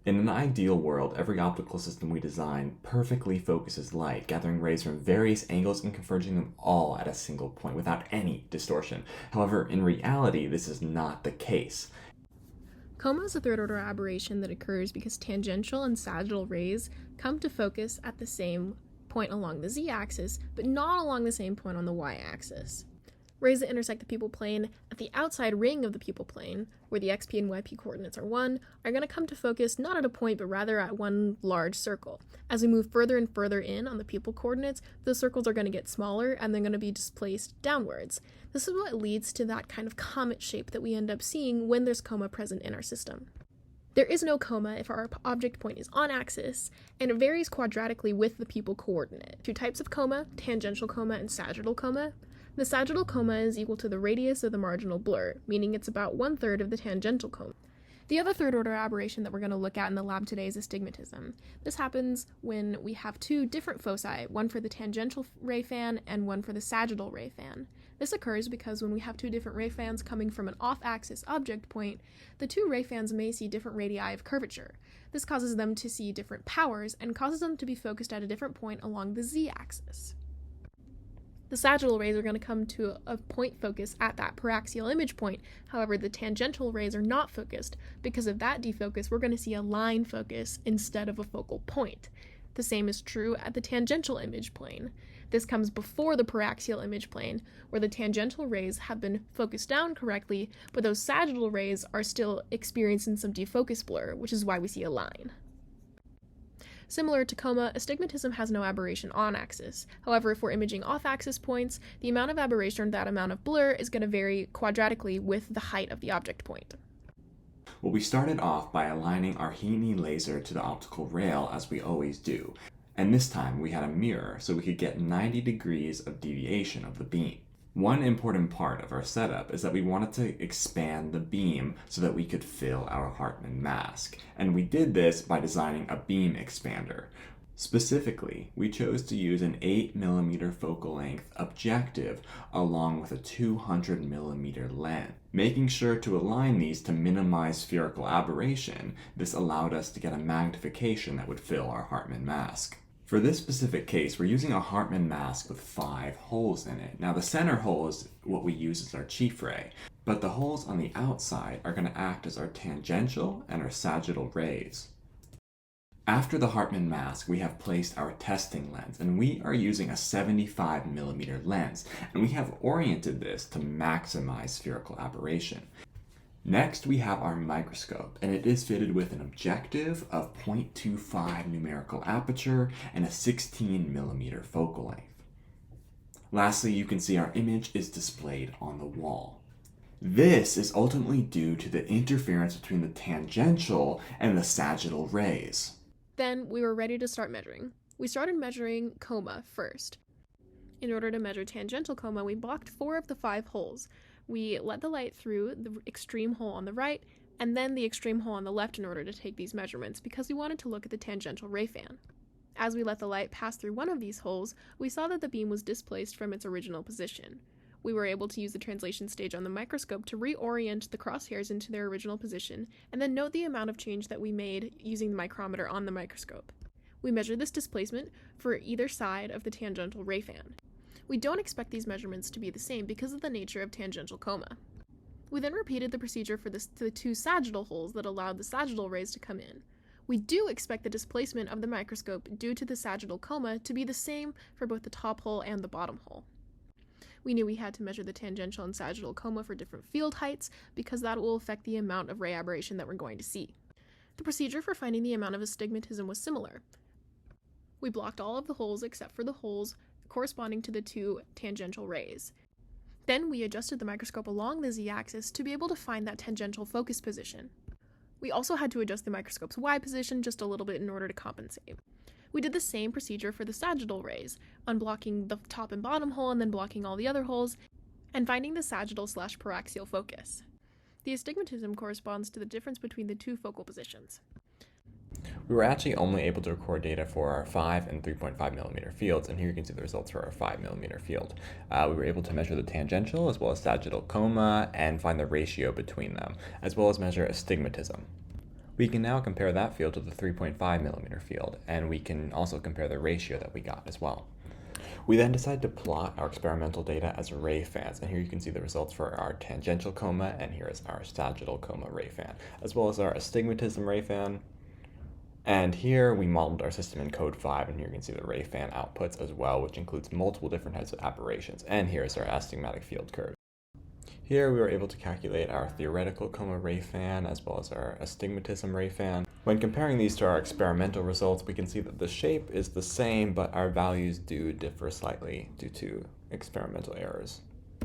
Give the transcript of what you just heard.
In an ideal world, every optical system we design perfectly focuses light, gathering rays from various angles and converging them all at a single point without any distortion. However, in reality, this is not the case. Coma is a third-order aberration that occurs because tangential and sagittal rays come to focus at the same point along the z-axis, but not along the same point on the y-axis. Rays that intersect the pupil plane at the outside ring of the pupil plane, where the xp and yp coordinates are 1, are going to come to focus not at a point, but rather at one large circle. As we move further and further in on the pupil coordinates, those circles are going to get smaller and they're going to be displaced downwards. This is what leads to that kind of comet shape that we end up seeing when there's coma present in our system. There is no coma if our object point is on axis, and it varies quadratically with the pupil coordinate. Two types of coma, tangential coma and sagittal coma. The sagittal coma is equal to the radius of the marginal blur, meaning it's about 1/3 of the tangential coma. The other third-order aberration that we're going to look at in the lab today is astigmatism. This happens when we have two different foci, one for the tangential ray fan and one for the sagittal ray fan. This occurs because when we have two different ray fans coming from an off-axis object point, the two ray fans may see different radii of curvature. This causes them to see different powers and causes them to be focused at a different point along the z-axis. The sagittal rays are going to come to a point focus at that paraxial image point. However, the tangential rays are not focused. Because of that defocus, we're going to see a line focus instead of a focal point. The same is true at the tangential image plane. This comes before the paraxial image plane, where the tangential rays have been focused down correctly, but those sagittal rays are still experiencing some defocus blur, which is why we see a line. Similar to coma, astigmatism has no aberration on axis. However, if we're imaging off-axis points, the amount of aberration or that amount of blur is going to vary quadratically with the height of the object point. Well, we started off by aligning our Heaney laser to the optical rail as we always do. And this time we had a mirror so we could get 90 degrees of deviation of the beam. One important part of our setup is that we wanted to expand the beam so that we could fill our Hartmann mask, and we did this by designing a beam expander. Specifically, we chose to use an 8mm focal length objective along with a 200mm lens. Making sure to align these to minimize spherical aberration, this allowed us to get a magnification that would fill our Hartmann mask. For this specific case, we're using a Hartmann mask with 5 holes in it. Now the center hole is what we use as our chief ray, but the holes on the outside are going to act as our tangential and our sagittal rays. After the Hartmann mask, we have placed our testing lens, and we are using a 75mm lens, and we have oriented this to maximize spherical aberration. Next, we have our microscope, and it is fitted with an objective of 0.25 numerical aperture and a 16mm focal length. Lastly, you can see our image is displayed on the wall. This is ultimately due to the interference between the tangential and the sagittal rays. Then we were ready to start measuring. We started measuring coma first. In order to measure tangential coma, we blocked 4 of the 5 holes. We let the light through the extreme hole on the right and then the extreme hole on the left in order to take these measurements because we wanted to look at the tangential ray fan. As we let the light pass through one of these holes, we saw that the beam was displaced from its original position. We were able to use the translation stage on the microscope to reorient the crosshairs into their original position and then note the amount of change that we made using the micrometer on the microscope. We measured this displacement for either side of the tangential ray fan. We don't expect these measurements to be the same because of the nature of tangential coma. We then repeated the procedure for the 2 sagittal holes that allowed the sagittal rays to come in. We do expect the displacement of the microscope due to the sagittal coma to be the same for both the top hole and the bottom hole. We knew we had to measure the tangential and sagittal coma for different field heights because that will affect the amount of ray aberration that we're going to see. The procedure for finding the amount of astigmatism was similar. We blocked all of the holes except for the holes corresponding to the 2 tangential rays. Then we adjusted the microscope along the z-axis to be able to find that tangential focus position. We also had to adjust the microscope's y position just a little bit in order to compensate. We did the same procedure for the sagittal rays, unblocking the top and bottom hole and then blocking all the other holes, and finding the sagittal/paraxial focus. The astigmatism corresponds to the difference between the 2 focal positions. We were actually only able to record data for our 5 and 3.5mm fields, and here you can see the results for our 5mm field. We were able to measure the tangential as well as sagittal coma and find the ratio between them, as well as measure astigmatism. We can now compare that field to the 3.5 millimeter field, and we can also compare the ratio that we got as well. We then decided to plot our experimental data as ray fans, and here you can see the results for our tangential coma, and here is our sagittal coma ray fan, as well as our astigmatism ray fan. And here we modeled our system in code 5, and here you can see the ray fan outputs as well, which includes multiple different types of aberrations, and here is our astigmatic field curve. Here we were able to calculate our theoretical coma ray fan as well as our astigmatism ray fan. When comparing these to our experimental results, we can see that the shape is the same, but our values do differ slightly due to experimental errors.